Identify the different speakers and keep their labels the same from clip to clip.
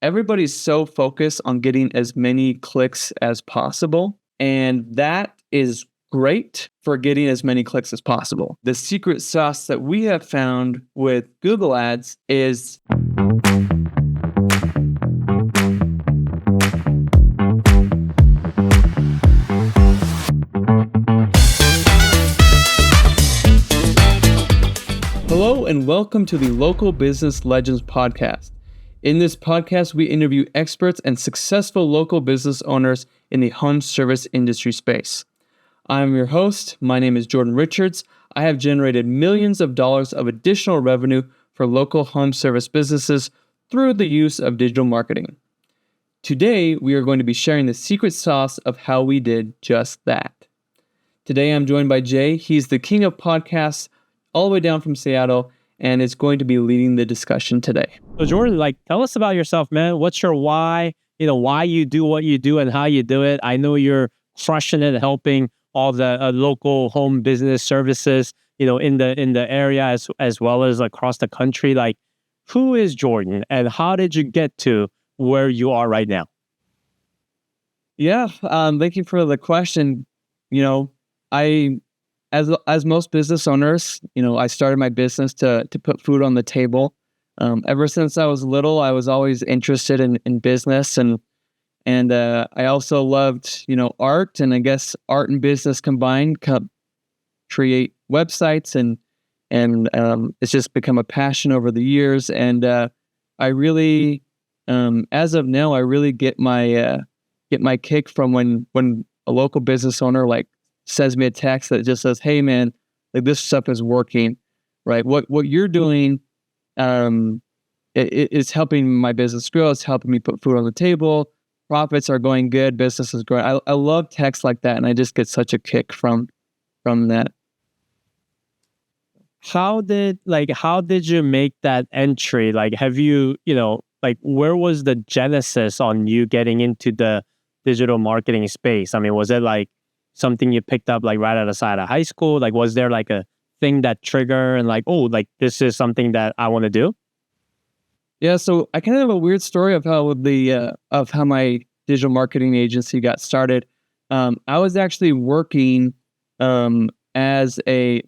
Speaker 1: everybody's so focused on getting as many clicks as possible. And that is great for getting as many clicks as possible. The secret sauce that we have found with Google Ads is Hello and welcome to the Local Business Legends podcast. In this podcast, we interview experts and successful local business owners in the home service industry space. I'm your host. My name is Jordan Richards. I have generated millions of dollars of additional revenue for local home service businesses through the use of digital marketing. Today, we are going to be sharing the secret sauce of how we did just that. Today, I'm joined by Jay. He's the king of podcasts all the way down from Seattle, and is going to be leading the discussion today.
Speaker 2: So Jordan, tell us about yourself, man. What's your why? Why you do what you do and how you do it. I know you're crushing it, helping all the local home business services, in the area as well as across the country. Who is Jordan, and how did you get to where you are right now?
Speaker 1: Yeah, thank you for the question. As most business owners, I started my business to put food on the table. Ever since I was little, I was always interested in business, and I also loved art, and I guess art and business combined create websites, and it's just become a passion over the years. And I really, as of now, I really get my kick from when a local business owner sends me a text that just says, "Hey man, this stuff is working, right? What you're doing, it's helping my business grow. It's helping me put food on the table. Profits are going good. Business is growing." I love texts like that, and I just get such a kick from that.
Speaker 2: How did you make that entry? Have you, where was the genesis on you getting into the digital marketing space? I mean, was it something you picked up right at the side of high school? Was there a thing that triggered and this is something that I want to do?
Speaker 1: Yeah, so I kind of have a weird story of how my digital marketing agency got started. I was actually working for a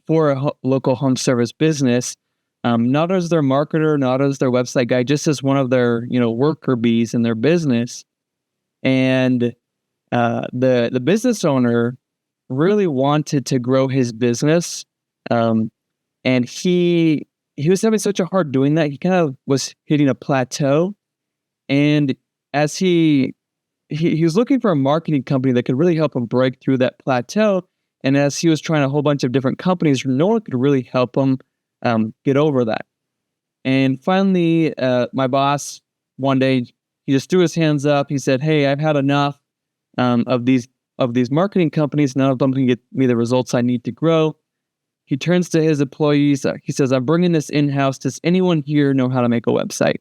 Speaker 1: local home service business, not as their marketer, not as their website guy, just as one of their worker bees in their business. And the business owner really wanted to grow his business, and he was having such a hard doing that. He kind of was hitting a plateau, and as he was looking for a marketing company that could really help him break through that plateau. And as he was trying a whole bunch of different companies, no one could really help him get over that. And finally, my boss one day, he just threw his hands up. He said, "Hey, I've had enough of these marketing companies. None of them can get me the results I need to grow." He turns to his employees. He says, "I'm bringing this in-house. Does anyone here know how to make a website?"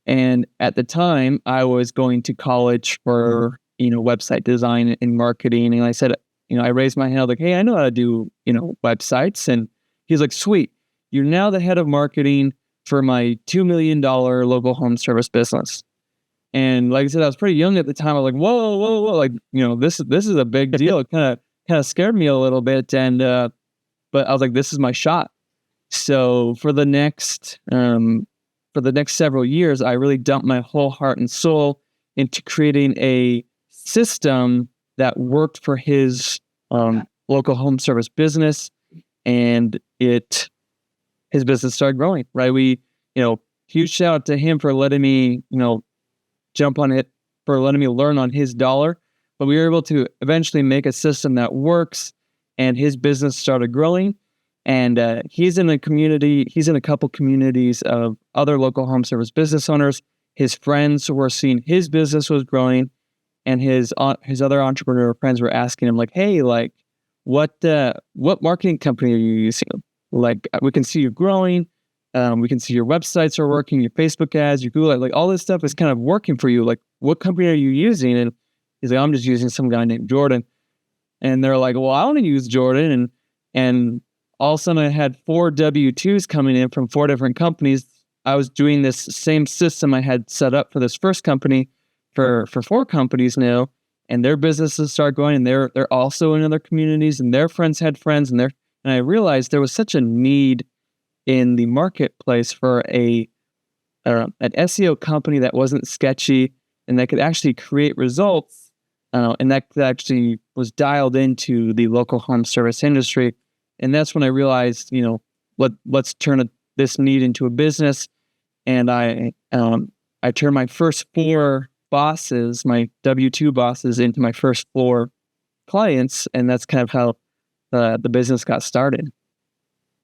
Speaker 1: And at the time, I was going to college for website design and marketing. And I said, I raised my hand, "Hey, I know how to do websites." And he's like, "Sweet, you're now the head of marketing for my $2 million local home service business." And like I said, I was pretty young at the time. I was like, whoa, this is a big deal. It kind of scared me a little bit, and but I was like, this is my shot. So for the next several years, I really dumped my whole heart and soul into creating a system that worked for his local home service business, and his business started growing. Right, huge shout out to him for letting me jump on it, for letting me learn on his dollar. But we were able to eventually make a system that works, and his business started growing. And he's in a couple communities of other local home service business owners. His friends were seeing his business was growing, and his other entrepreneur friends were asking him "Hey, what marketing company are you using? We can see you growing. We can see your websites are working, your Facebook ads, your Google, all this stuff is kind of working for you. What company are you using?" And he's like, "I'm just using some guy named Jordan." And they're like, "Well, I want to use Jordan." And all of a sudden I had 4 W-2s coming in from 4 different companies I was doing this same system I had set up for this first company for 4 companies now, and their businesses start going, and they're also in other communities, and their friends had friends, and I realized there was such a need in the marketplace for an SEO company that wasn't sketchy and that could actually create results, and that actually was dialed into the local home service industry. And that's when I realized, let's turn this need into a business. And I turned my first 4 bosses, my W-2 bosses, into my first 4 clients, and that's kind of how the business got started.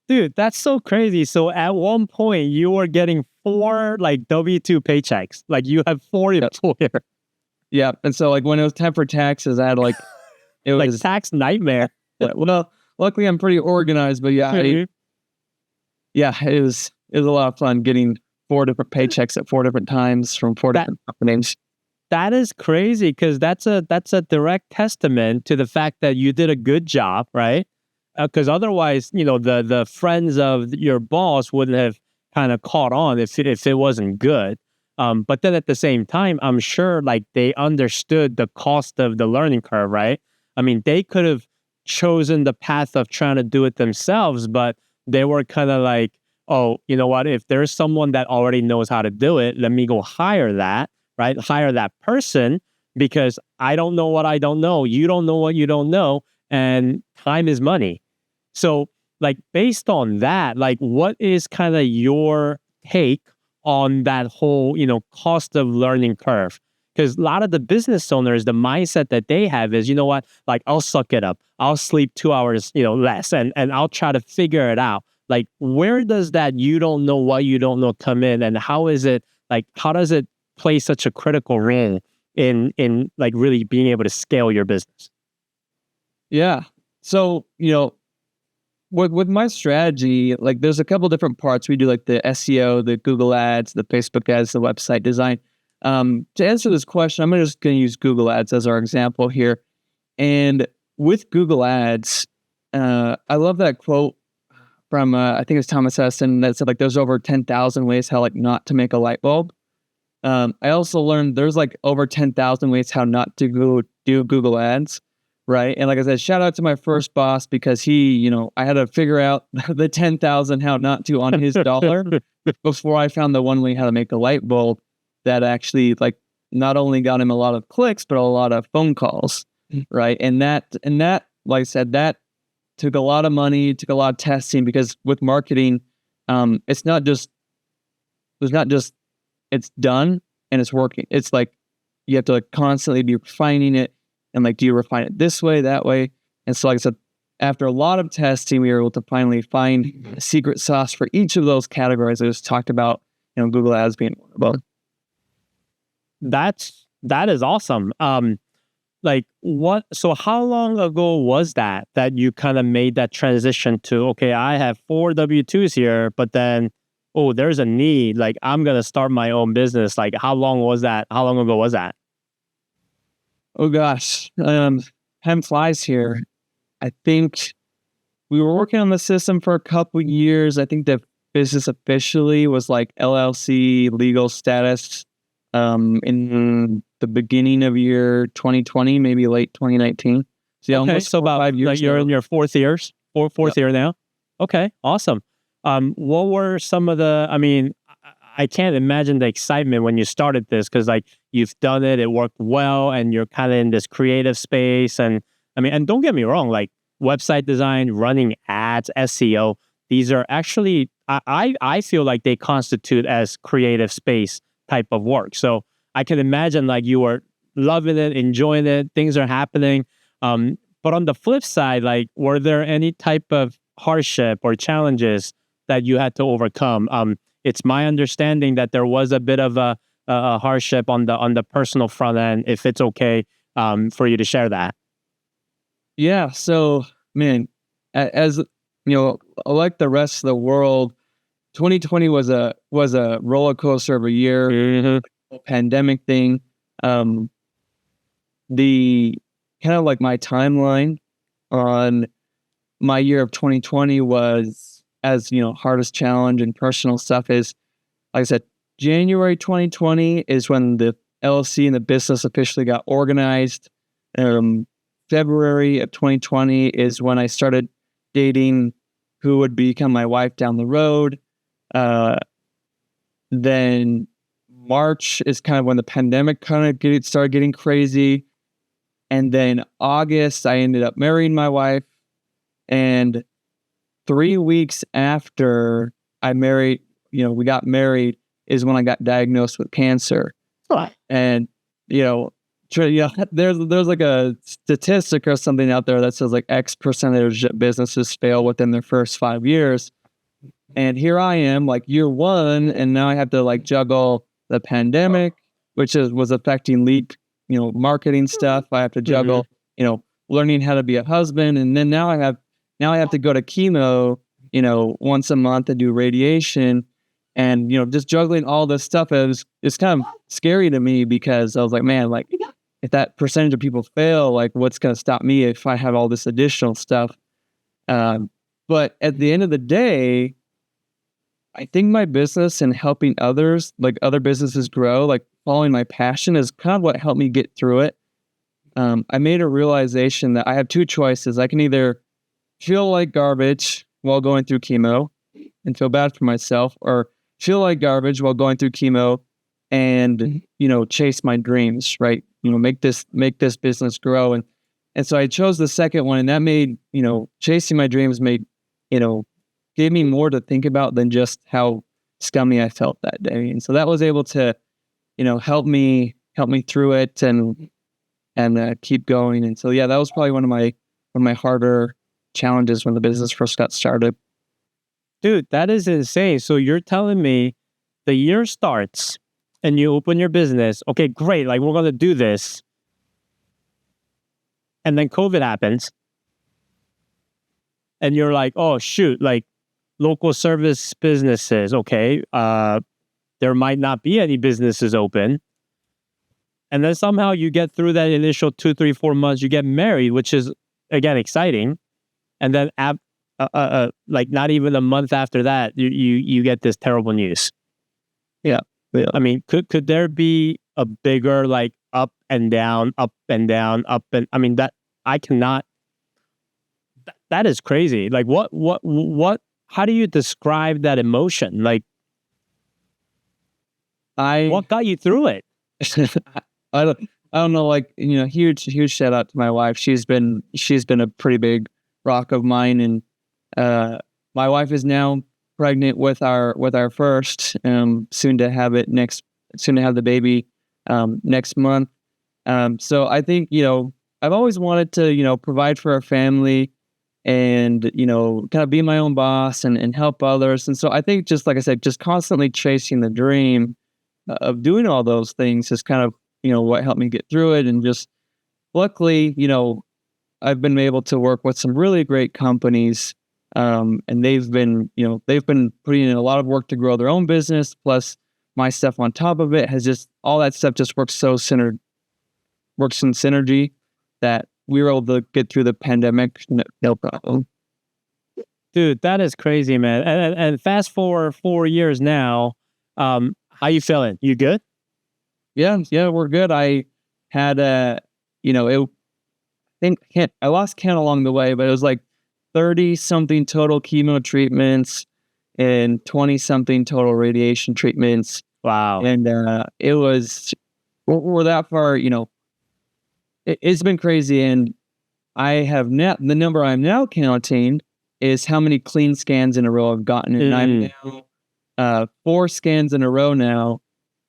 Speaker 2: Dude, that's so crazy. So at one point, you were getting 4 like W-2 paychecks. Like you have 4 employers.
Speaker 1: Yeah, and so like when it was time for taxes, I had it
Speaker 2: Like
Speaker 1: was
Speaker 2: tax nightmare.
Speaker 1: well, luckily I'm pretty organized, but yeah, it was a lot of fun getting 4 different paychecks at 4 different times from 4
Speaker 2: That
Speaker 1: different companies.
Speaker 2: that is crazy because that's a direct testament to the fact that you did a good job, right? Because otherwise, the friends of your boss wouldn't have kind of caught on if it wasn't good. But then at the same time, I'm sure like they understood the cost of the learning curve, right? I mean, they could have chosen the path of trying to do it themselves, but they were kind of like, oh, you know what? If there's someone that already knows how to do it, let me go hire that, right? Hire that person because I don't know what I don't know. You don't know what you don't know. And time is money. So, like, based on that, like, what is kind of your take on that whole, cost of learning curve? Because a lot of the business owners, the mindset that they have is, you know what, like, I'll suck it up. I'll sleep 2 hours, less, and I'll try to figure it out. Like, where does that you don't know what you don't know come in, and how is it like? How does it play such a critical role in like really being able to scale your business?
Speaker 1: Yeah. So, with my strategy, like there's a couple different parts. We do like the SEO, the Google ads, the Facebook ads, the website design. To answer this question, I'm just going to use Google ads as our example here. And with Google ads, I love that quote from, I think it's Thomas Edison, that said like, there's over 10,000 ways how like not to make a light bulb. I also learned there's like over 10,000 ways how not to do Google ads. Right. And like I said, shout out to my first boss because he, I had to figure out the 10,000 how not to on his dollar before I found the one way how to make a light bulb that actually like not only got him a lot of clicks, but a lot of phone calls. Right. And that, like I said, that took a lot of money, took a lot of testing because with marketing, it's not just, it's done and it's working. It's like you have to like constantly be refining it. And like, do you refine it this way, that way? And so, like I said, after a lot of testing, we were able to finally find a secret sauce for each of those categories I just talked about, Google Ads being one of them.
Speaker 2: That is awesome. So how long ago was that you kind of made that transition to, okay, I have 4 W-2s here, but then, oh, there's a need, like I'm going to start my own business. Like how long was that? How long ago was that?
Speaker 1: Oh gosh, time flies here. I think we were working on the system for a couple years. I think the business officially was like LLC legal status in the beginning of year 2020, maybe late 2019. So yeah,
Speaker 2: Okay,
Speaker 1: almost
Speaker 2: so
Speaker 1: 4 or
Speaker 2: about
Speaker 1: 5 years
Speaker 2: like you're
Speaker 1: now.
Speaker 2: in your fourth year now. Okay, awesome. What were some of the? I mean, I can't imagine the excitement when you started this because like you've done it, it worked well, and you're kind of in this creative space. And I mean, and don't get me wrong, like website design, running ads, SEO, these are actually I feel like they constitute as creative space type of work. So I can imagine like you were loving it, enjoying it, things are happening. But on the flip side, like were there any type of hardship or challenges that you had to overcome? It's my understanding that there was a bit of a hardship on the personal front end. If it's okay for you to share that.
Speaker 1: Yeah. So, man, as like the rest of the world, 2020 was a roller coaster of a year.
Speaker 2: Mm-hmm.
Speaker 1: Whole pandemic thing. The kind of like my timeline on my year of 2020 was as hardest challenge and personal stuff is like I said, January 2020 is when the LLC and the business officially got organized. February of 2020 is when I started dating who would become my wife down the road. Then March is kind of when the pandemic started getting crazy. And then August, I ended up marrying my wife. And 3 weeks after we got married is when I got diagnosed with cancer.
Speaker 2: Right.
Speaker 1: And, there's like a statistic or something out there that says like X percentage of businesses fail within their first 5 years. And here I am, like year one, and now I have to like juggle the pandemic, which was affecting lead, marketing stuff. I have to juggle, learning how to be a husband, and then now I have to go to chemo, once a month and do radiation, and just juggling all this stuff is kind of scary to me because I was like, man, like if that percentage of people fail, like what's going to stop me if I have all this additional stuff? But at the end of the day, I think my business and helping others, like other businesses grow, like following my passion is kind of what helped me get through it. I made a realization that I have two choices. I can either feel like garbage while going through chemo and feel bad for myself, or feel like garbage while going through chemo and, chase my dreams, right? Make this business grow. And so I chose the second one, and that made, chasing my dreams gave me more to think about than just how scummy I felt that day. And so that was able to, help me through it and keep going. And so, yeah, that was probably one of my harder challenges when the business first got started.
Speaker 2: Dude, that is insane. So you're telling me the year starts and you open your business. Okay, great. Like we're going to do this. And then COVID happens. And you're like, oh, shoot, like local service businesses. Okay. There might not be any businesses open. And then somehow you get through that initial 2, 3, 4 months, you get married, which is, again, exciting. And then like not even a month after that, you get this terrible news.
Speaker 1: Yeah.
Speaker 2: I mean, could there be a bigger like up and down, up and down, up and I mean that I cannot. That is crazy. Like what? How do you describe that emotion? Like, what got you through it?
Speaker 1: I don't know. Like huge shout out to my wife. She's been a pretty big rock of mine, and my wife is now pregnant with our first, soon to have the baby next month. So I think I've always wanted to provide for our family and kind of be my own boss and help others. And so I think, just like I said, just constantly chasing the dream of doing all those things is kind of what helped me get through it. And just luckily I've been able to work with some really great companies, and they've been putting in a lot of work to grow their own business. Plus, my stuff on top of it has just all that stuff just works in synergy that we were able to get through the pandemic, no problem.
Speaker 2: Dude, that is crazy, man. And fast forward 4 years now, how you feeling? You good?
Speaker 1: Yeah, we're good. I had I lost count along the way, but it was like 30 something total chemo treatments and 20 something total radiation treatments.
Speaker 2: Wow.
Speaker 1: And it was, we're that far, it's been crazy. And I have the number I'm now counting is how many clean scans in a row I've gotten. And I'm now 4 scans in a row now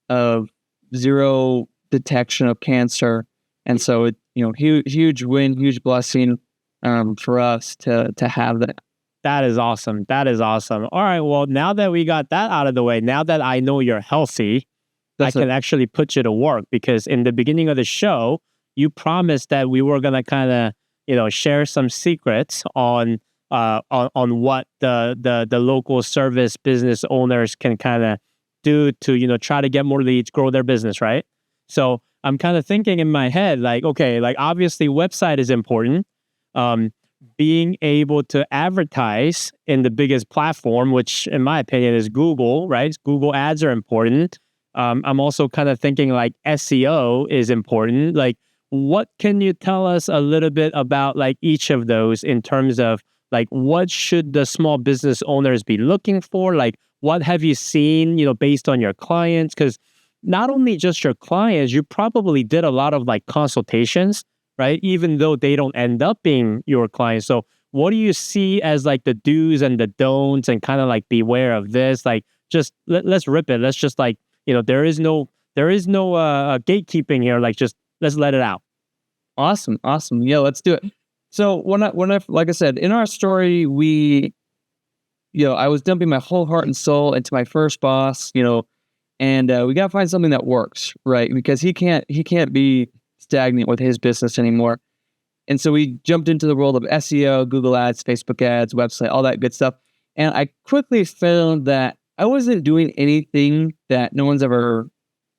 Speaker 1: of 0 detection of cancer. And so it, huge win, huge blessing for us to have that.
Speaker 2: That is awesome. That is awesome. All right. Well, now that we got that out of the way, now that I know you're healthy, I can actually put you to work, because in the beginning of the show, you promised that we were going to kind of, share some secrets on what the local service business owners can kind of do to, try to get more leads, grow their business, right? So I'm kind of thinking in my head, like, okay, like obviously website is important. being able to advertise in the biggest platform, which in my opinion is Google, right? Google ads are important. I'm also kind of thinking like SEO is important. Like, what can you tell us a little bit about like each of those in terms of like what should the small business owners be looking for? Like, what have you seen, based on your clients? Because not only just your clients, you probably did a lot of like consultations, right? Even though they don't end up being your clients. So what do you see as like the do's and the don'ts and kind of like beware of this? Like just let's rip it. Let's just like, there is no gatekeeping here. Like just let's let it out.
Speaker 1: Awesome. Yeah, let's do it. So when I like I said, in our story, I was dumping my whole heart and soul into my first boss, and we got to find something that works, right? Because he can't be stagnant with his business anymore. And so we jumped into the world of SEO, Google ads, Facebook ads, website, all that good stuff. And I quickly found that I wasn't doing anything that no one's ever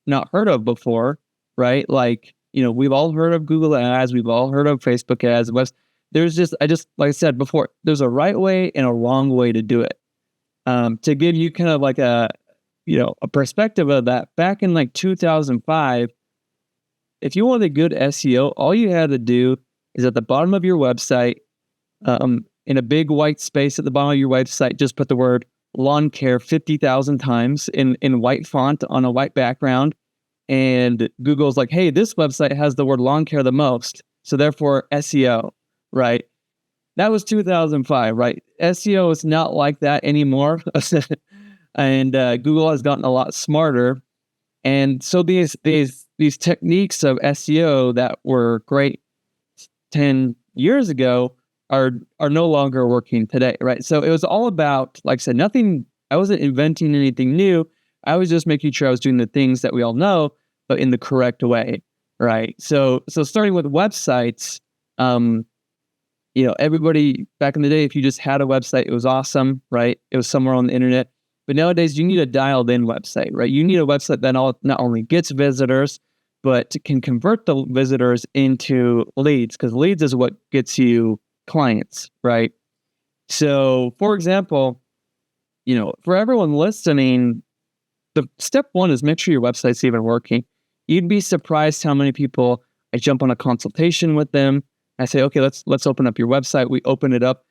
Speaker 1: not heard of before, right? Like, we've all heard of Google ads, we've all heard of Facebook ads, there's just, like I said before, there's a right way and a wrong way to do it. To give you kind of like a perspective of that, back in like 2005, if you wanted good SEO, all you had to do is at the bottom of your website, in a big white space at the bottom of your website, just put the word lawn care 50,000 times in white font on a white background. And Google's like, hey, this website has the word lawn care the most, so therefore SEO, right? That was 2005, right? SEO is not like that anymore. And Google has gotten a lot smarter. And so these techniques of SEO that were great 10 years ago are no longer working today, right? So it was all about, like I said, I wasn't inventing anything new. I was just making sure I was doing the things that we all know, but in the correct way, right? So starting with websites, everybody back in the day, if you just had a website, it was awesome, right? It was somewhere on the internet. But nowadays, you need a dialed-in website, right? You need a website that not only gets visitors, but can convert the visitors into leads, because leads is what gets you clients, right? So, for example, for everyone listening, the step one is make sure your website's even working. You'd be surprised how many people I jump on a consultation with them. I say, okay, let's open up your website. We open it up.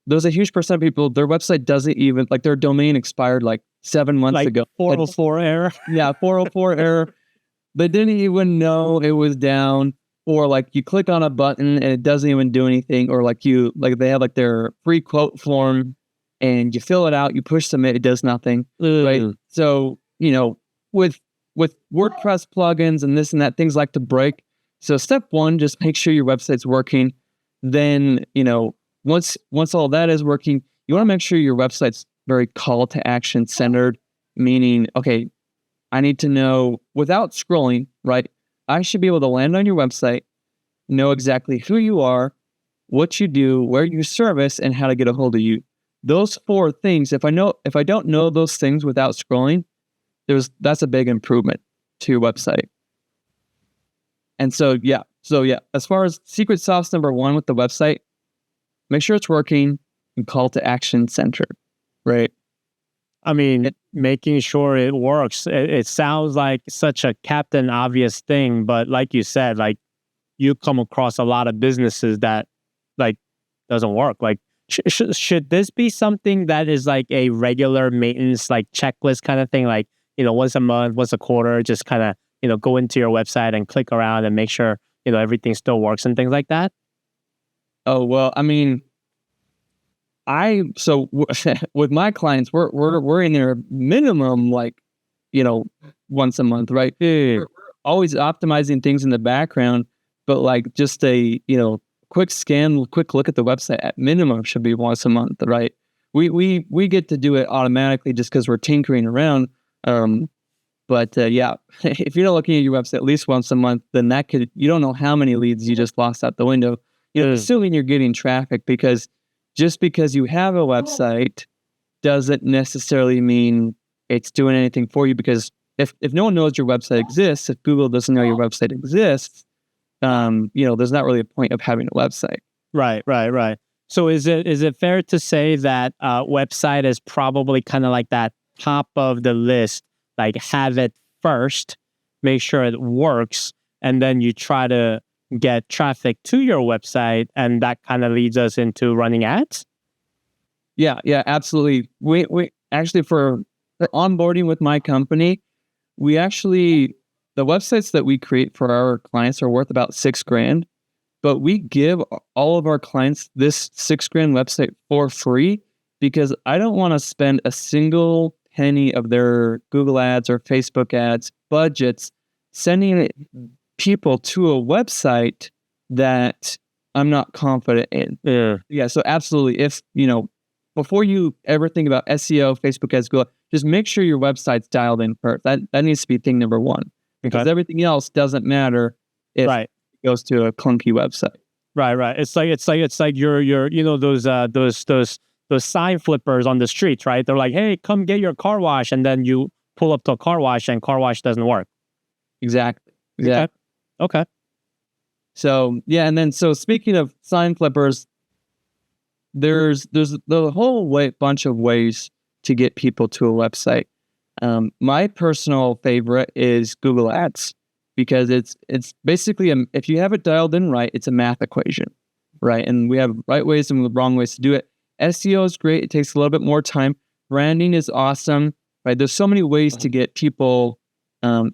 Speaker 1: There's a huge percent of people, their website doesn't even, like their domain expired like 7 months ago.
Speaker 2: 404 error.
Speaker 1: Yeah, 404 error. They didn't even know it was down. Or like you click on a button and it doesn't even do anything. Or like they have like their free quote form and you fill it out, you push submit, it does nothing. Right? So, with WordPress plugins and this and that, things like to break. So step one, just make sure your website's working. Then, once all that is working, you want to make sure your website's very call to action centered, meaning, okay, I need to know without scrolling, right? I should be able to land on your website, know exactly who you are, what you do, where you service, and how to get a hold of you. Those 4 things, if I don't know those things without scrolling, that's a big improvement to your website. And so yeah, as far as secret sauce number 1 with the website, make sure it's working and call to action centered, right?
Speaker 2: I mean, making sure it works. It sounds like such a captain obvious thing, but like you said, like you come across a lot of businesses that like doesn't work. Like, should this be something that is like a regular maintenance, like checklist kind of thing? Like, once a month, once a quarter, just kind of, go into your website and click around and make sure, everything still works and things like that?
Speaker 1: Oh, well, I mean, with my clients, we're in there minimum like, once a month, right? We're always optimizing things in the background, but like just a, quick scan, quick look at the website at minimum should be once a month, right? We get to do it automatically just because we're tinkering around. But yeah, if you're not looking at your website at least once a month, then you don't know how many leads you just lost out the window. Assuming you're getting traffic, because just because you have a website doesn't necessarily mean it's doing anything for you, because if no one knows your website exists, if Google doesn't know your website exists, there's not really a point of having a website.
Speaker 2: Right. So is it fair to say that website is probably kind of like that top of the list, like have it first, make sure it works, and then you try to get traffic to your website, and that kind of leads us into running ads?
Speaker 1: Yeah, absolutely. We actually for onboarding with my company, we actually the websites that we create for our clients are worth about $6,000, but we give all of our clients this $6,000 website for free because I don't want to spend a single penny of their Google ads or Facebook ads budgets sending people to a website that I'm not confident in. Yeah, so absolutely. If, before you ever think about SEO, Facebook ads, Google, just make sure your website's dialed in first. That needs to be thing number one, because
Speaker 2: Okay.
Speaker 1: everything else doesn't matter if
Speaker 2: Right.
Speaker 1: it goes to a clunky website.
Speaker 2: Right. It's like your those sign flippers on the streets, right? They're like, hey, come get your car wash, and then you pull up to a car wash and car wash doesn't work.
Speaker 1: Exactly.
Speaker 2: Okay.
Speaker 1: So yeah, and then so speaking of sign flippers, there's the whole bunch of ways to get people to a website. My personal favorite is Google Ads, because it's basically if you have it dialed in right, it's a math equation, right? And we have right ways and wrong ways to do it. SEO is great; it takes a little bit more time. Branding is awesome, right? There's so many ways to get people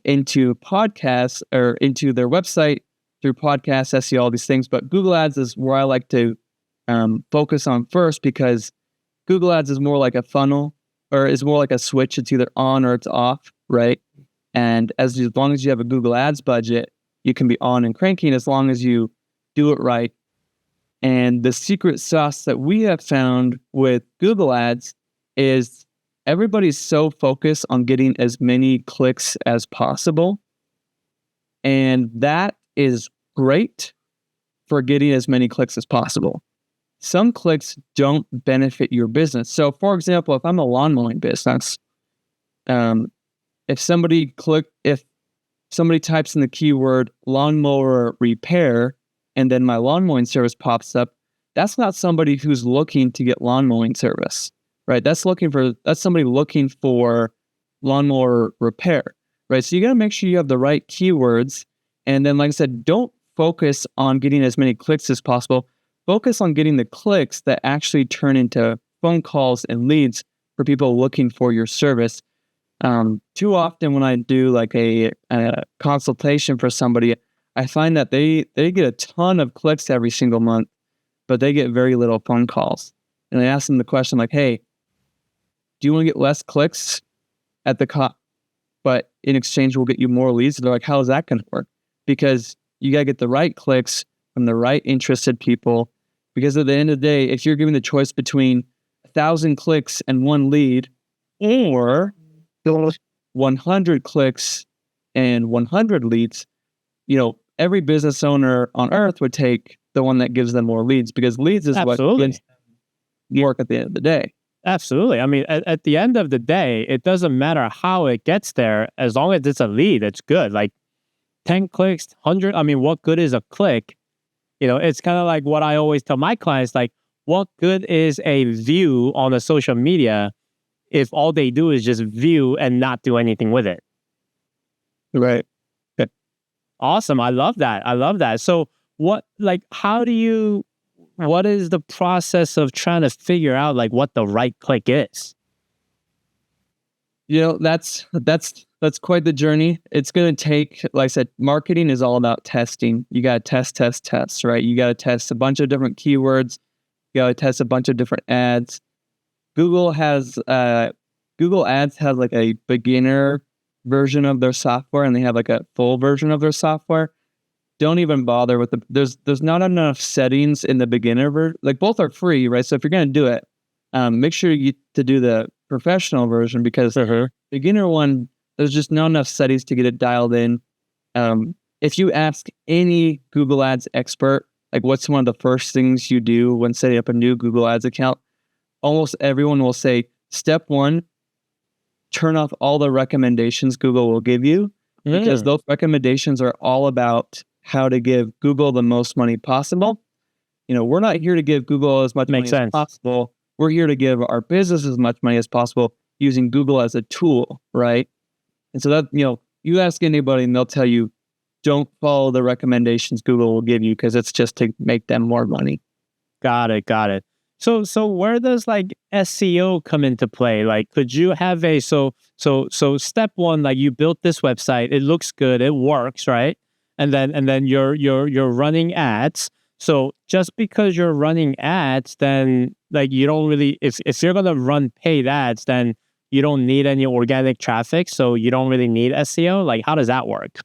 Speaker 1: into podcasts or into their website through podcasts, SEO, all these things. But Google Ads is where I like to focus on first, because Google Ads is more like a funnel, or is more like a switch. It's either on or it's off, right? And as long as you have a Google Ads budget, you can be on and cranking as long as you do it right. And the secret sauce that we have found with Google Ads is everybody's so focused on getting as many clicks as possible. And that is great for getting as many clicks as possible. Some clicks don't benefit your business. So, for example, if I'm a lawn mowing business, if somebody types in the keyword lawnmower repair, and then my lawn mowing service pops up, that's not somebody who's looking to get lawn mowing service, right? That's somebody looking for lawnmower repair, right? So you got to make sure you have the right keywords. And then, like I said, don't focus on getting as many clicks as possible. Focus on getting the clicks that actually turn into phone calls and leads for people looking for your service. Too often when I do like a consultation for somebody, I find that they get a ton of clicks every single month, but they get very little phone calls. And I ask them the question like, hey, do you want to get less clicks at the but in exchange we'll get you more leads? They're like, how is that going to work? Because you got to get the right clicks from the right interested people. Because at the end of the day, if you're given the choice between 1,000 clicks and one lead, or 100 clicks and 100 leads, every business owner on earth would take the one that gives them more leads, because leads is what gets work at the end of the day.
Speaker 2: Absolutely. I mean, at the end of the day, it doesn't matter how it gets there. As long as it's a lead, it's good. Like 10 clicks, 100. I mean, what good is a click? It's kind of like what I always tell my clients, like, what good is a view on a social media if all they do is just view and not do anything with it?
Speaker 1: Right. Okay.
Speaker 2: Awesome. I love that. So what is the process of trying to figure out like what the right click is?
Speaker 1: That's quite the journey. It's going to take, like I said, marketing is all about testing. You got to test, right? You got to test a bunch of different keywords. You got to test a bunch of different ads. Google Ads has like a beginner version of their software, and they have like a full version of their software. Don't even bother with there's not enough settings in the beginner version. Like, both are free, right? So if you're going to do it, make sure to do the professional version, because beginner one, there's just not enough settings to get it dialed in. If you ask any Google Ads expert, like, what's one of the first things you do when setting up a new Google Ads account, almost everyone will say, step one, turn off all the recommendations Google will give you, because those recommendations are all about how to give Google the most money possible. we're not here to give Google as much
Speaker 2: Makes
Speaker 1: money as
Speaker 2: sense.
Speaker 1: possible. We're here to give our business as much money as possible using Google as a tool, right? And so that, you ask anybody and they'll tell you, don't follow the recommendations Google will give you because it's just to make them more money.
Speaker 2: Got it. So where does like SEO come into play? Like, could you have so step one, like you built this website, it looks good, it works, right? And then you're running ads. So just because you're running ads, then like you don't really, if you're gonna run paid ads, then you don't need any organic traffic, so you don't really need SEO. Like, how does that work?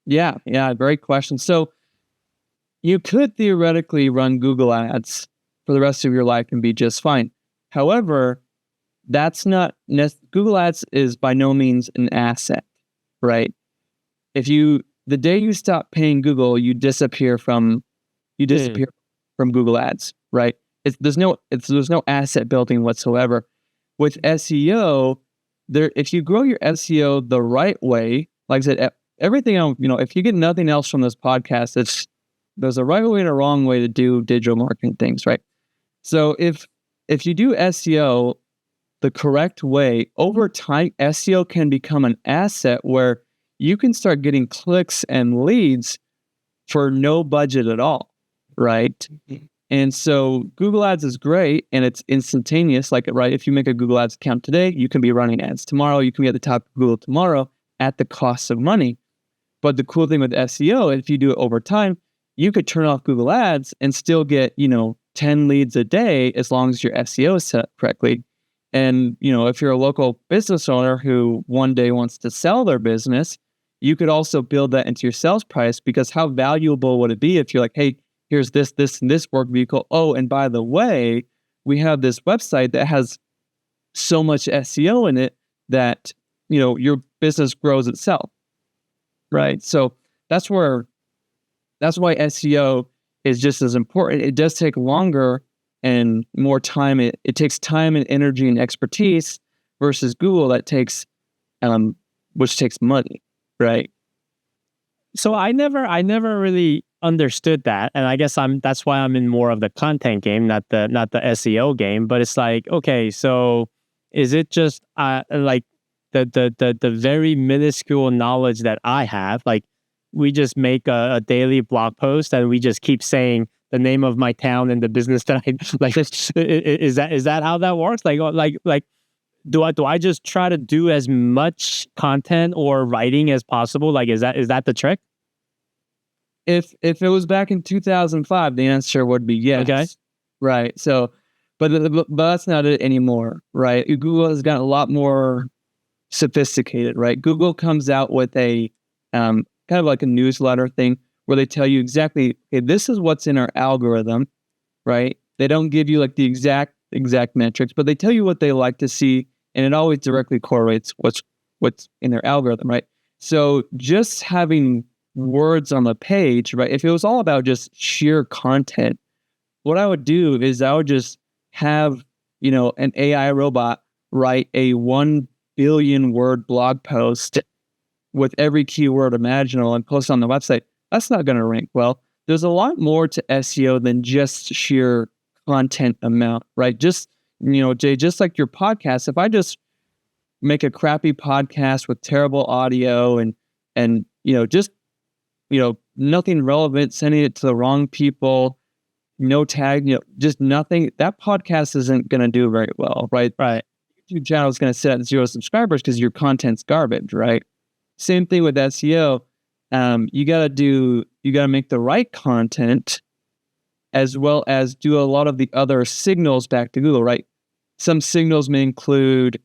Speaker 1: Yeah, great question. So you could theoretically run Google ads for the rest of your life and be just fine. However, that's not Google ads is by no means an asset, right? The day you stop paying Google, you disappear from Google ads, right? There's no asset building whatsoever. With SEO, if you grow your SEO the right way, like I said, everything else, if you get nothing else from this podcast, there's a right way and a wrong way to do digital marketing things, right? So if you do SEO the correct way, over time, SEO can become an asset where you can start getting clicks and leads for no budget at all, right? And so Google Ads is great and it's instantaneous. Like, right, if you make a Google Ads account today, you can be running ads tomorrow. You can be at the top of Google tomorrow at the cost of money. But the cool thing with SEO, if you do it over time, you could turn off Google Ads and still get, 10 leads a day as long as your SEO is set up correctly. And, if you're a local business owner who one day wants to sell their business, you could also build that into your sales price, because how valuable would it be if you're like, hey, here's this, and this work vehicle. Oh, and by the way, we have this website that has so much SEO in it that, your business grows itself. Right. So that's why SEO is just as important. It does take longer and more time. It takes time and energy and expertise versus Google that takes, which takes money. Right.
Speaker 2: So I never really understood that, and I guess that's why I'm in more of the content game, not the SEO game. But it's like, okay, so is it just like the very minuscule knowledge that I have? Like, we just make a daily blog post and we just keep saying the name of my town and the business that I like. Is that how that works? Like, do I just try to do as much content or writing as possible? Like, is that the trick?
Speaker 1: If it was back in 2005, the answer would be yes.
Speaker 2: Okay.
Speaker 1: Right. So, but that's not it anymore. Right. Google has gotten a lot more sophisticated. Right. Google comes out with a kind of like a newsletter thing where they tell you exactly, okay, this is what's in our algorithm. Right. They don't give you like the exact metrics, but they tell you what they like to see, and it always directly correlates what's in their algorithm. Right. So just having words on the page, right? If it was all about just sheer content, what I would do is I would just have, an AI robot write a 1 billion word blog post with every keyword imaginable and post on the website. That's not going to rank well. There's a lot more to SEO than just sheer content amount, right? Just, Jay, just like your podcast, if I just make a crappy podcast with terrible audio and just nothing relevant, sending it to the wrong people, no tag, just nothing, that podcast isn't going to do very well, right?
Speaker 2: Right.
Speaker 1: YouTube channel is going to sit at 0 subscribers because your content's garbage, right? Same thing with SEO. You got to make the right content as well as do a lot of the other signals back to Google, right? Some signals may include,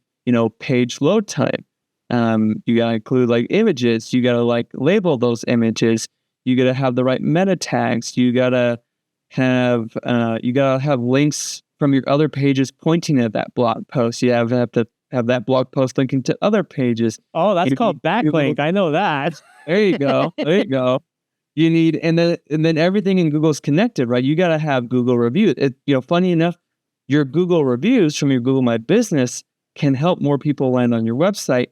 Speaker 1: page load time. You got to include like images. You got to like label those images. You got to have the right meta tags. You got to have links from your other pages pointing at that blog post. You have to have that blog post linking to other pages.
Speaker 2: Oh, that's called backlink. I know that.
Speaker 1: There you go. You need, and then everything in Google's connected, right? You got to have Google reviews. Funny enough, your Google reviews from your Google My Business can help more people land on your website.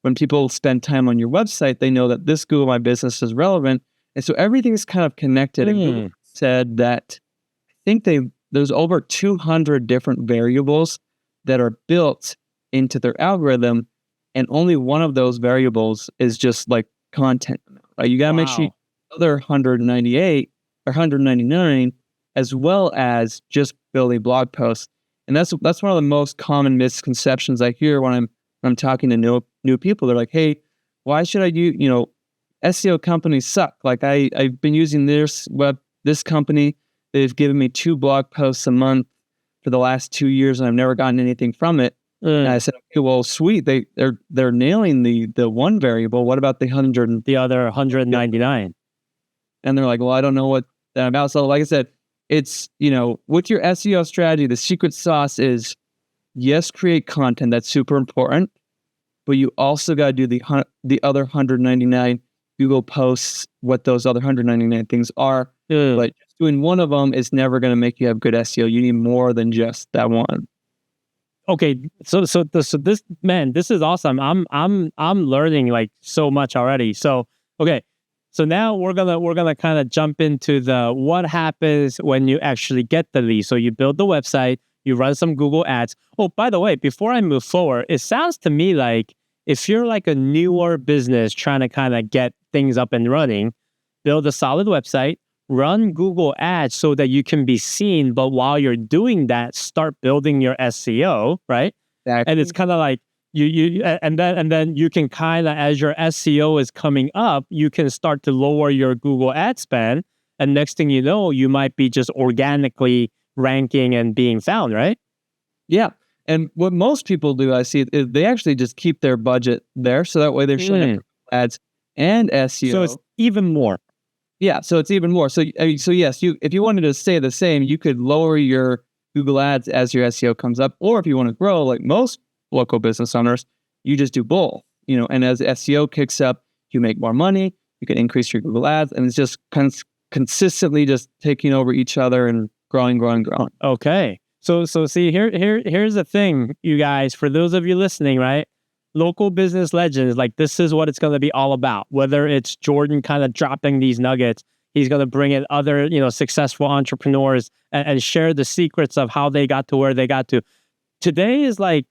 Speaker 1: When people spend time on your website, they know that this Google My Business is relevant. And so everything's kind of connected. And Google said that think there's over 200 different variables that are built into their algorithm, and only one of those variables is just like content. Right? You got to make sure you
Speaker 2: Wow.
Speaker 1: other 198 or 199 as well as just building blog posts. And that's one of the most common misconceptions I hear when I'm talking to new people. They're like, "Hey, why should I use, SEO companies suck. Like I've been using this company. They've given me 2 blog posts a month for the last 2 years, and I've never gotten anything from it." And I said, "Okay, well, sweet. They're nailing the one variable. What about the 100 and
Speaker 2: The other 199.
Speaker 1: And they're like, "Well, I don't know what that about." So, like I said, it's with your SEO strategy, the secret sauce is yes, create content. That's super important, but you also got to do the other 199 Google posts, what those other 199 things are. But just doing one of them is never going to make you have good SEO. You need more than just that one.
Speaker 2: Okay, so this, man, this is awesome. I'm learning like so much already. So okay, so now we're gonna kind of jump into the what happens when you actually get the lead. So you build the website, you run some Google ads. Oh, by the way, before I move forward, it sounds to me like if you're like a newer business trying to kind of get things up and running, build a solid website, run Google ads so that you can be seen. But while you're doing that, start building your SEO, right?
Speaker 1: Exactly.
Speaker 2: And it's kind of like and then you can kind of, as your SEO is coming up, you can start to lower your Google ad spend. And next thing you know, you might be just organically ranking and being found, right?
Speaker 1: Yeah. And what most people do, I see, is they actually just keep their budget there, so that way they're showing up for ads and SEO.
Speaker 2: So it's even more.
Speaker 1: Yeah, so it's even more. So so yes, if you wanted to stay the same, you could lower your Google ads as your SEO comes up, or if you want to grow, like most local business owners, you just do both. And as SEO kicks up, you make more money. You can increase your Google ads, and it's just consistently just taking over each other and growing.
Speaker 2: Okay. So see, here's the thing, you guys, for those of you listening, right? Local business legends, like this is what it's going to be all about. Whether it's Jordan kind of dropping these nuggets, he's going to bring in other, successful entrepreneurs and share the secrets of how they got to where they got to. Today is like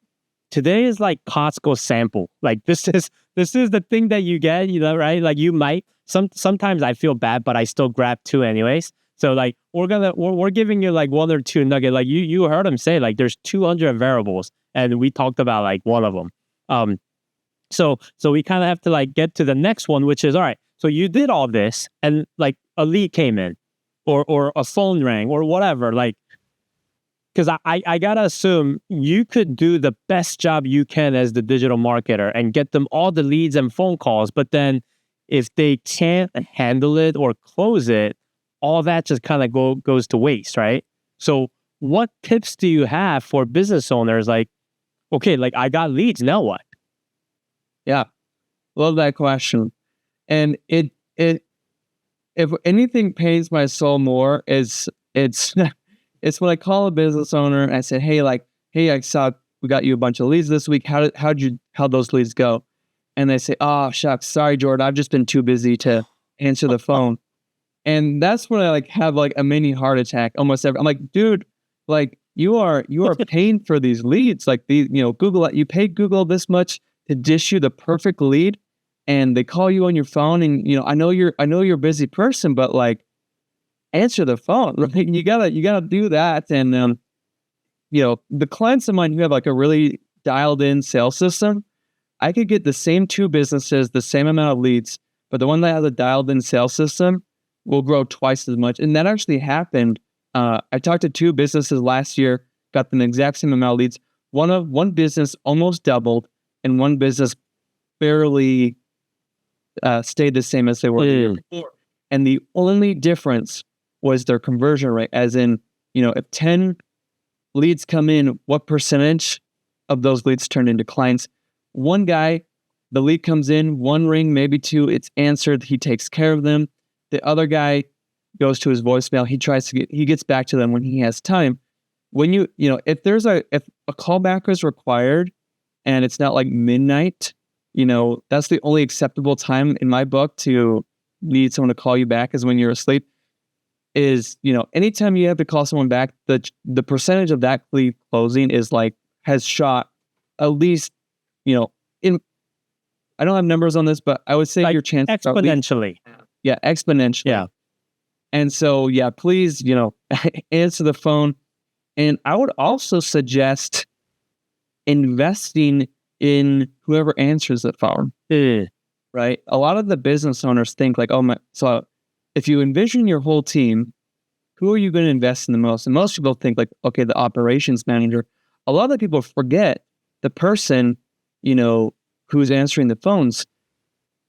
Speaker 2: Costco sample. Like this is the thing that you get, right? Like you might sometimes I feel bad, but I still grab 2 anyways. So like we're giving you like 1 or 2 nugget. Like you heard him say like there's 200 variables, and we talked about like one of them. So we kind of have to like get to the next one, which is all right. So you did all this, and like a lead came in, or a phone rang, or whatever. Like, because I gotta assume you could do the best job you can as the digital marketer and get them all the leads and phone calls. But then if they can't handle it or close it, all that just kind of goes to waste, right? So what tips do you have for business owners? Like, okay, like I got leads, now what?
Speaker 1: Yeah, love that question. And it if anything pains my soul more is it's it's when I call a business owner and I said, hey, I saw we got you a bunch of leads this week. How'd those leads go? And they say, "Oh shucks, sorry, Jordan, I've just been too busy to answer the phone." And that's when I like have like a mini heart attack almost every. I'm like, dude, like you are paying for these leads. Like these, Google, you paid Google this much to dish you the perfect lead, and they call you on your phone. And I know you're a busy person, but like answer the phone. Right? You gotta do that. And the clients of mine who have like a really dialed in sales system, I could get the same 2 businesses, the same amount of leads, but the one that has a dialed in sales system will grow twice as much. And that actually happened. I talked to 2 businesses last year, got them the exact same amount of leads. One business almost doubled, and one business barely stayed the same as they were the year before. And the only difference was their conversion rate, as in, if 10 leads come in, what percentage of those leads turn into clients? One guy, the lead comes in, 1 ring, maybe 2, it's answered, he takes care of them. The other guy goes to his voicemail. He gets back to them when he has time. When if a callback is required and it's not like midnight, that's the only acceptable time in my book to need someone to call you back is when you're asleep. is, anytime you have to call someone back, the percentage of that lead closing is like has shot at least, in I don't have numbers on this, but I would say
Speaker 2: Like
Speaker 1: your chance
Speaker 2: exponentially.
Speaker 1: exponentially.
Speaker 2: Yeah.
Speaker 1: And so, please, answer the phone. And I would also suggest investing in whoever answers the phone, right? A lot of the business owners think like, so if you envision your whole team, who are you going to invest in the most? And most people think like, okay, the operations manager. A lot of people forget the person, who's answering the phones.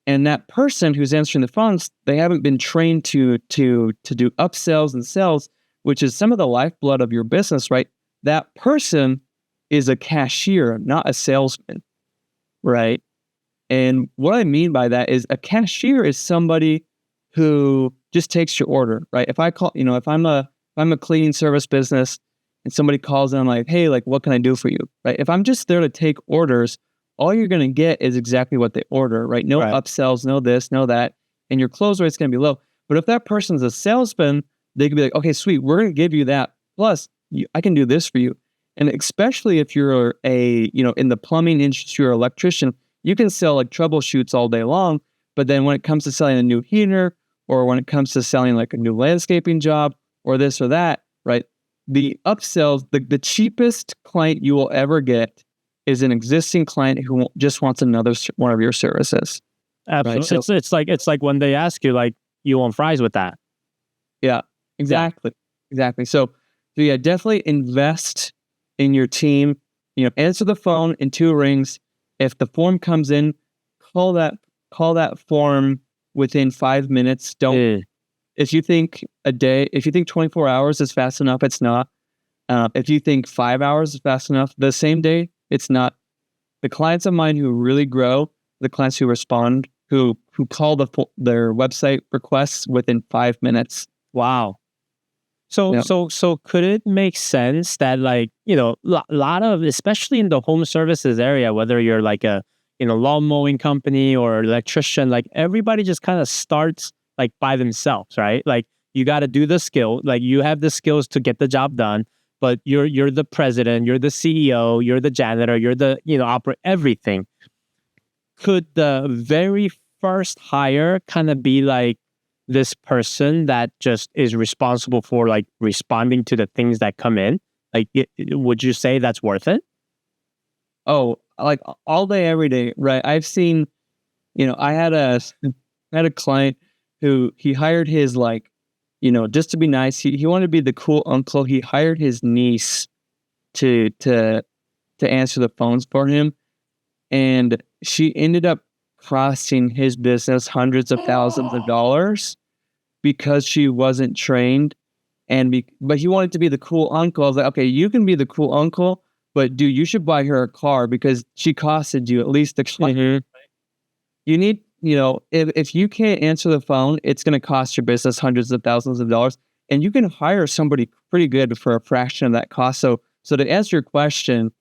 Speaker 1: And that person who's answering the phones, they haven't been trained to do upsells and sales, which is some of the lifeblood of your business, right? That person is a cashier, not a salesman, right? And what I mean by that is a cashier is somebody who just takes your order, right? If I call, if I'm a cleaning service business and somebody calls in, I'm like, hey, like, what can I do for you, right? If I'm just there to take orders, all you're going to get is exactly what they order, right? No upsells, no this, no that, and your close rate's going to be low. But if that person's a salesman, they can be like, okay, sweet, we're going to give you that. Plus, I can do this for you. And especially if you're in the plumbing industry or electrician, you can sell like troubleshoots all day long. But then when it comes to selling a new heater, or when it comes to selling like a new landscaping job or this or that, right? The upsells, the cheapest client you will ever get is an existing client who just wants another one of your services.
Speaker 2: Absolutely. Right? So, it's like when they ask you, like, you want fries with that?
Speaker 1: Yeah, exactly. So definitely invest in your team. Answer the phone in 2 rings. If the form comes in, call that form within 5 minutes. Don't. If you think 24 hours is fast enough, it's not. If you think 5 hours is fast enough, the same day, it's not. The clients of mine who really grow, the clients who respond, who call their website requests within 5 minutes.
Speaker 2: Wow. So could it make sense that, like, lot of, especially in the home services area, whether you're like a lawn mowing company or electrician, like everybody just kind of starts like by themselves, right? Like you got to do the skill, like you have the skills to get the job done, but you're the president, you're the CEO, you're the janitor, you're the everything. Could the very first hire kind of be like this person that just is responsible for like responding to the things that come in? Like, would you say that's worth it?
Speaker 1: Oh, like all day, every day, right? I've seen, I had a client who he hired his just to be nice. He wanted to be the cool uncle. He hired his niece to answer the phones for him, and she ended up costing his business hundreds of thousands of dollars because she wasn't trained. But he wanted to be the cool uncle. I was like, okay, you can be the cool uncle, but dude, you should buy her a car because she costed you at least the. You need, if you can't answer the phone, it's going to cost your business hundreds of thousands of dollars, and you can hire somebody pretty good for a fraction of that cost. So to answer your question,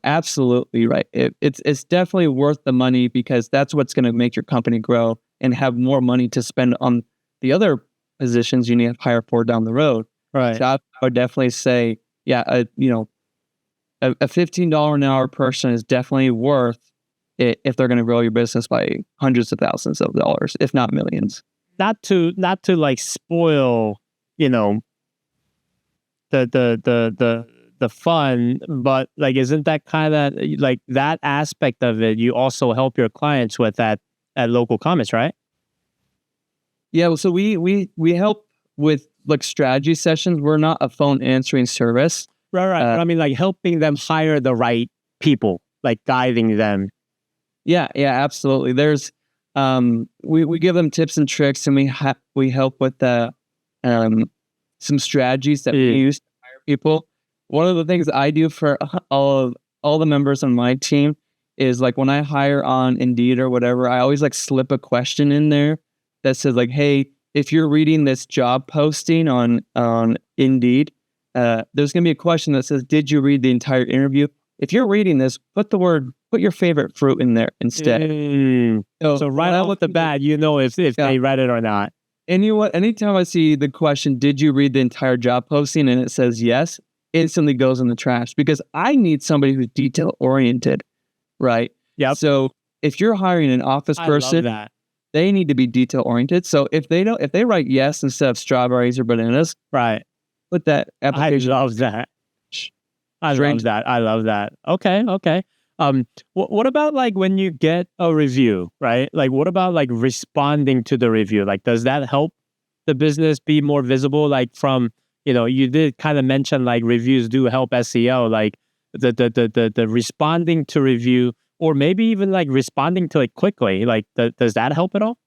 Speaker 1: absolutely right. It's definitely worth the money because that's what's going to make your company grow and have more money to spend on the other positions you need to hire for down the road.
Speaker 2: Right.
Speaker 1: So I would definitely say, a $15 an hour person is definitely worth it if they're going to grow your business by hundreds of thousands of dollars, if not millions.
Speaker 2: Not to like spoil, the fun, but like, isn't that kind of like that aspect of it? You also help your clients with that at local comments, right?
Speaker 1: Yeah. So we help with like strategy sessions. We're not a phone answering service.
Speaker 2: Right. But I mean, like helping them hire the right people, like guiding them.
Speaker 1: Yeah, absolutely. There's we give them tips and tricks, and we help with some strategies that we use to hire people. One of the things I do for all the members on my team is like when I hire on Indeed or whatever, I always like slip a question in there that says like, hey, if you're reading this job posting on Indeed, there's gonna be a question that says, did you read the entire interview? If you're reading this, put your favorite fruit in there instead.
Speaker 2: So right off the bat, if they read it or not.
Speaker 1: anytime I see the question, did you read the entire job posting, and it says yes, instantly goes in the trash, because I need somebody who's detail oriented, right?
Speaker 2: Yep.
Speaker 1: So if you're hiring an office
Speaker 2: I love
Speaker 1: person,
Speaker 2: that.
Speaker 1: they need to be detail oriented. So if they write yes instead of strawberries or bananas,
Speaker 2: Right.
Speaker 1: put that
Speaker 2: I
Speaker 1: application
Speaker 2: love that. I
Speaker 1: straight.
Speaker 2: love that. I love that. Okay. Okay. What about like when you get a review, right? Like, what about like responding to the review? Like, does that help the business be more visible? Like, from you did kind of mention like reviews do help SEO. Like, the responding to review, or maybe even like responding to it quickly. Like, does that help at all?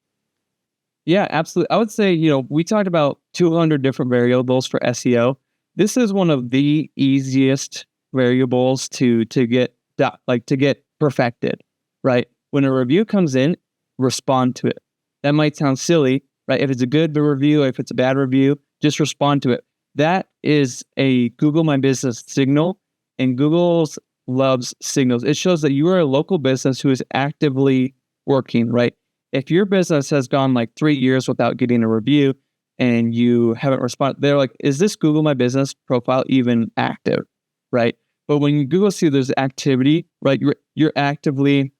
Speaker 1: Yeah, absolutely. I would say, we talked about 200 different variables for SEO. This is one of the easiest variables to get to get perfected, right? When a review comes in, respond to it. That might sound silly, right? If it's a good review, if it's a bad review, just respond to it. That is a Google My Business signal, and Google's loves signals. It shows that you are a local business who is actively working, right? If your business has gone like 3 years without getting a review and you haven't responded, they're like, is this Google My Business profile even active? Right. But when Google sees there's activity, right, you're actively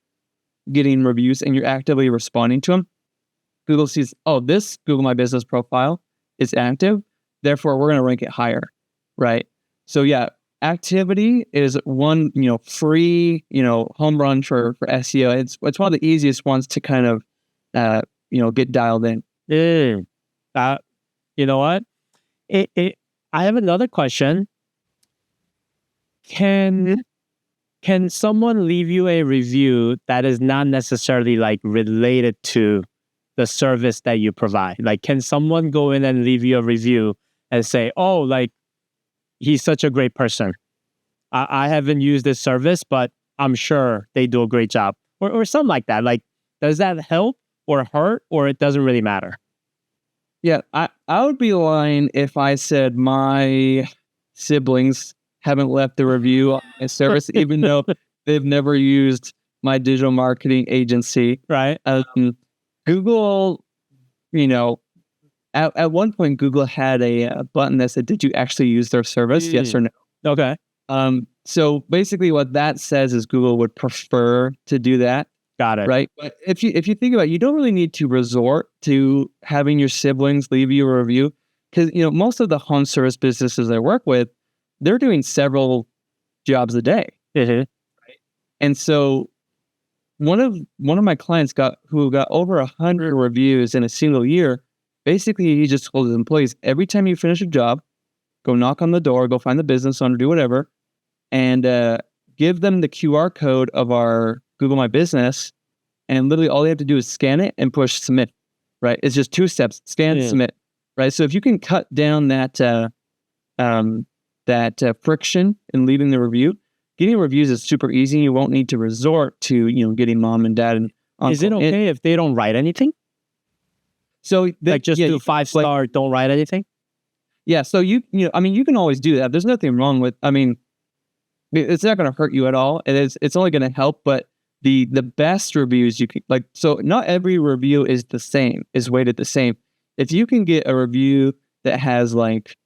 Speaker 1: getting reviews and you're actively responding to them. Google sees, oh, this Google My Business profile is active. Therefore, we're going to rank it higher. Right. So yeah, activity is one, free, home run for SEO. It's one of the easiest ones to kind of get dialed in.
Speaker 2: Mm. Uh, you know what? I have another question. Can can someone leave you a review that is not necessarily like related to the service that you provide? Like, can someone go in and leave you a review and say, "Oh, like he's such a great person. I haven't used this service, but I'm sure they do a great job," or something like that? Like, does that help or hurt, or it doesn't really matter?
Speaker 1: Yeah, I would be lying if I said my siblings haven't left a review on my service, even though they've never used my digital marketing agency.
Speaker 2: Right?
Speaker 1: Google, you know, at one point, Google had a button that said, "Did you actually use their service? Yes or
Speaker 2: Mm.
Speaker 1: no?"
Speaker 2: Okay,
Speaker 1: So basically, what that says is Google would prefer to do that,
Speaker 2: got it.
Speaker 1: right? But if you think about it, you don't really need to resort to having your siblings leave you a review, because most of the home service businesses I work with, they're doing several jobs a day,
Speaker 2: Mhm.
Speaker 1: and so one of my clients who got over 100 reviews in a single year. Basically, he just told his employees, every time you finish a job, go knock on the door, go find the business owner, do whatever, and give them the QR code of our Google My Business. And literally all they have to do is scan it and push submit, right? It's just 2 steps, scan,
Speaker 2: Mm.
Speaker 1: submit, right? So if you can cut down that friction in leaving the review, getting reviews is super easy. You won't need to resort to, getting mom and dad and
Speaker 2: Is it
Speaker 1: uncle.
Speaker 2: okay if they don't write anything?
Speaker 1: So
Speaker 2: Like, just
Speaker 1: yeah,
Speaker 2: do 5 star, don't write anything?
Speaker 1: yeah. So I mean, you can always do that. There's nothing wrong with, I mean, it's not going to hurt you at all. It's only going to help, but the best reviews you can, like, so not every review is weighted the same. If you can get a review that has like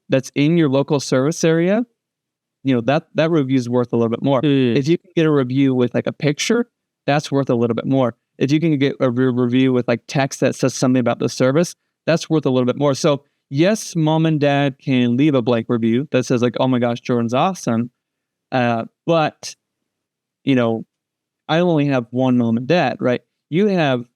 Speaker 1: that's in your local service area, that review is worth a little bit more.
Speaker 2: Mm.
Speaker 1: If you can get a review with like a picture, that's worth a little bit more. If you can get a review with like text that says something about the service, that's worth a little bit more. So yes, mom and dad can leave a blank review that says like, "Oh my gosh, Jordan's awesome," but you know, I only have one mom and dad, right? You have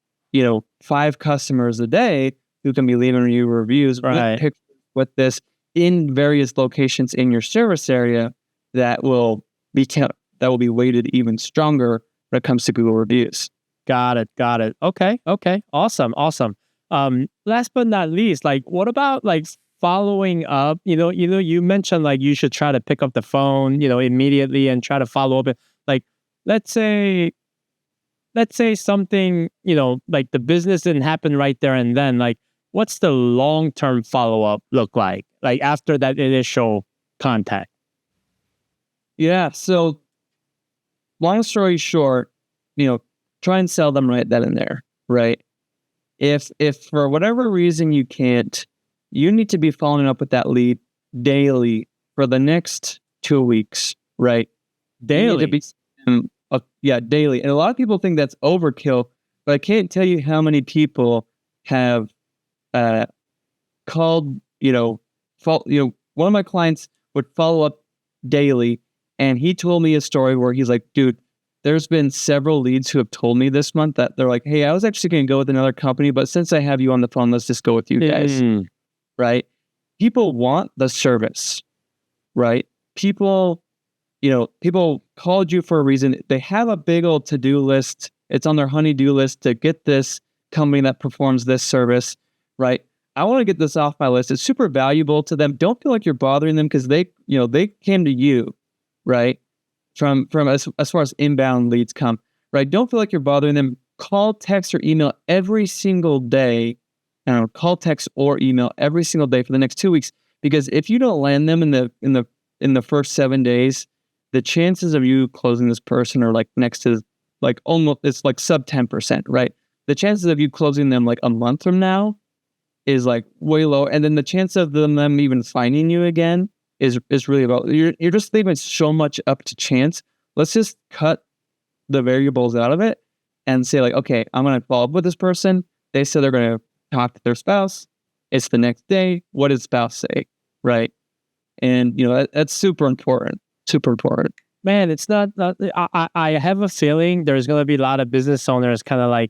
Speaker 1: 5 customers a day who can be leaving you reviews with
Speaker 2: Right.
Speaker 1: pictures with this in various locations in your service area that will be weighted even stronger when it comes to Google reviews.
Speaker 2: Got it. Got it. Okay. Okay. Awesome. Awesome. Last but not least, like, what about like following up? You mentioned like you should try to pick up the phone, immediately and try to follow up. Like, let's say, let's say something, like the business didn't happen right there and then. Like, what's the long term follow up look like? Like after that initial contact.
Speaker 1: Yeah. So long story short, try and sell them right then and there, right? If for whatever reason you can't, you need to be following up with that lead daily for the next 2 weeks, right? You need to
Speaker 2: Daily.
Speaker 1: be, yeah, daily. And a lot of people think that's overkill, but I can't tell you how many people have uh, called, one of my clients would follow up daily, and he told me a story where he's like, dude, there's been several leads who have told me this month that they're like, hey, I was actually going to go with another company, but since I have you on the phone, let's just go with you guys, right? People want the service, right? People called you for a reason. They have a big old to-do list. It's on their honey-do list to get this company that performs this service, right? I want to get this off my list. It's super valuable to them. Don't feel like you're bothering them because they came to you, right? From as far as inbound leads come, right? Don't feel like you're bothering them. Call, text, or email every single day. Call, text, or email every single day for the next 2 weeks. Because if you don't land them in the first 7 days, the chances of you closing this person are like next to like almost, it's like sub 10%, right? The chances of you closing them like a month from now is like way low. And then the chance of them even finding you again is really about, you're just leaving so much up to chance. Let's just cut the variables out of it and say like, okay, I'm going to follow up with this person. They said they're going to talk to their spouse. It's the next day. What did spouse say? Right. And that's super important. Super important.
Speaker 2: Man, it's not. I have a feeling there's going to be a lot of business owners kind of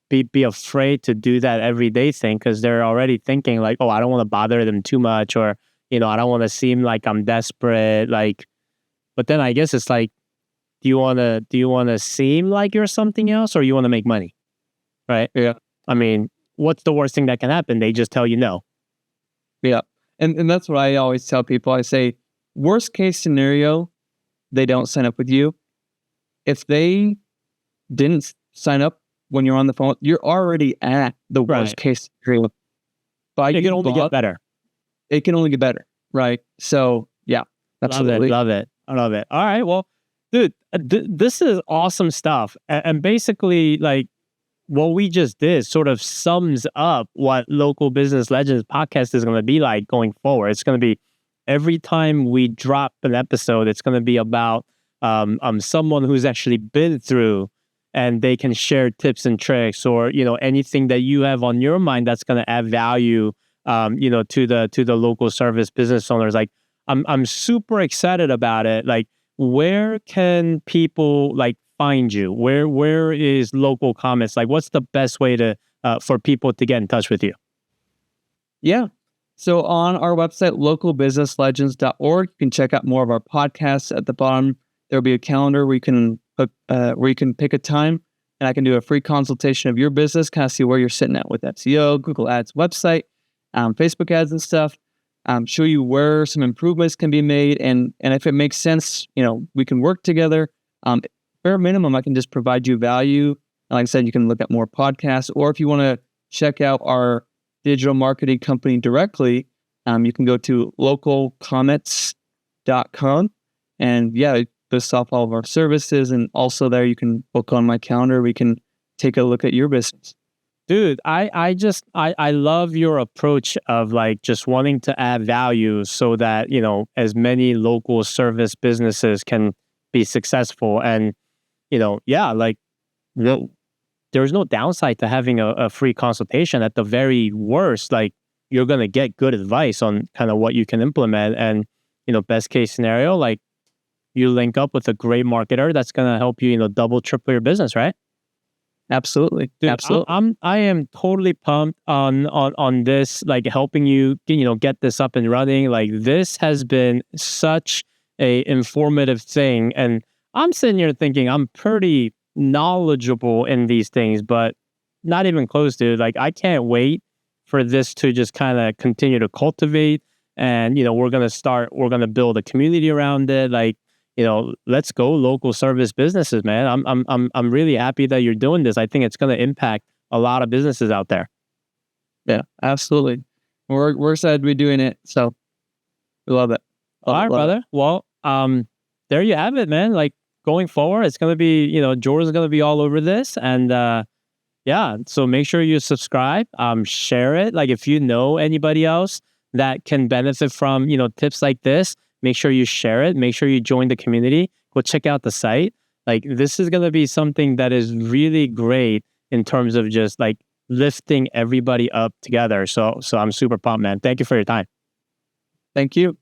Speaker 2: be afraid to do that everyday thing because they're already thinking like, oh, I don't want to bother them too much, or I don't want to seem like I'm desperate. Like, but then I guess it's like, do you want to seem like you're something else, or you want to make money, right?
Speaker 1: Yeah.
Speaker 2: I mean, what's the worst thing that can happen? They just tell you no.
Speaker 1: Yeah. And that's what I always tell people. I say, worst case scenario, they don't sign up with you. If they didn't sign up when you're on the phone, you're already at the worst case scenario.
Speaker 2: It can only get better.
Speaker 1: It can only get better, right? So, yeah, absolutely.
Speaker 2: Love it. I love it. All right. Well, dude, this is awesome stuff. And basically, like, what we just did sort of sums up what Local Business Legends podcast is going to be like going forward. It's going to be every time we drop an episode, it's going to be about someone who's actually been through, and they can share tips and tricks, or anything that you have on your mind that's going to add value, to the local service business owners. Like, I'm super excited about it. Like, where can people like find you? Where is Local Comments? Like, what's the best way to for people to get in touch with you?
Speaker 1: Yeah. So on our website, localbusinesslegends.org, you can check out more of our podcasts. At the bottom, there'll be a calendar where you can pick a time, and I can do a free consultation of your business, kind of see where you're sitting at with SEO, Google Ads, website, Facebook ads and stuff. Show you where some improvements can be made, and if it makes sense, we can work together. Bare minimum, I can just provide you value. And like I said, you can look at more podcasts, or if you want to check out our digital marketing company directly, you can go to localcommets.com, and list off all of our services, and also there you can book on my calendar. We can take a look at your business.
Speaker 2: Dude, I love your approach of like just wanting to add value so that, as many local service businesses can be successful. And, like, there's no downside to having a free consultation. At the very worst, like, you're going to get good advice on kind of what you can implement. And, best case scenario, like, you link up with a great marketer that's going to help you, double, triple your business, right?
Speaker 1: Absolutely.
Speaker 2: Dude,
Speaker 1: Absolutely.
Speaker 2: I am totally pumped on this, like, helping you, get this up and running. Like, this has been such a informative thing. And I'm sitting here thinking I'm pretty knowledgeable in these things, but not even close, dude. Like, I can't wait for this to just kind of continue to cultivate. And, we're going to build a community around it. Like, let's go local service businesses, man. I'm really happy that you're doing this. I think it's going to impact a lot of businesses out there.
Speaker 1: Yeah, absolutely. We're excited to be doing it. So we love it.
Speaker 2: All right, brother. Well, there you have it, man. Like, going forward, it's going to be, Jordan's going to be all over this. And Yeah. So make sure you subscribe, share it. Like if you know anybody else that can benefit from, tips like this, make sure you share it. Make sure you join the community. Go check out the site. Like this is going to be something that is really great in terms of just like lifting everybody up together. So I'm super pumped, man. Thank you for your time.
Speaker 1: Thank you.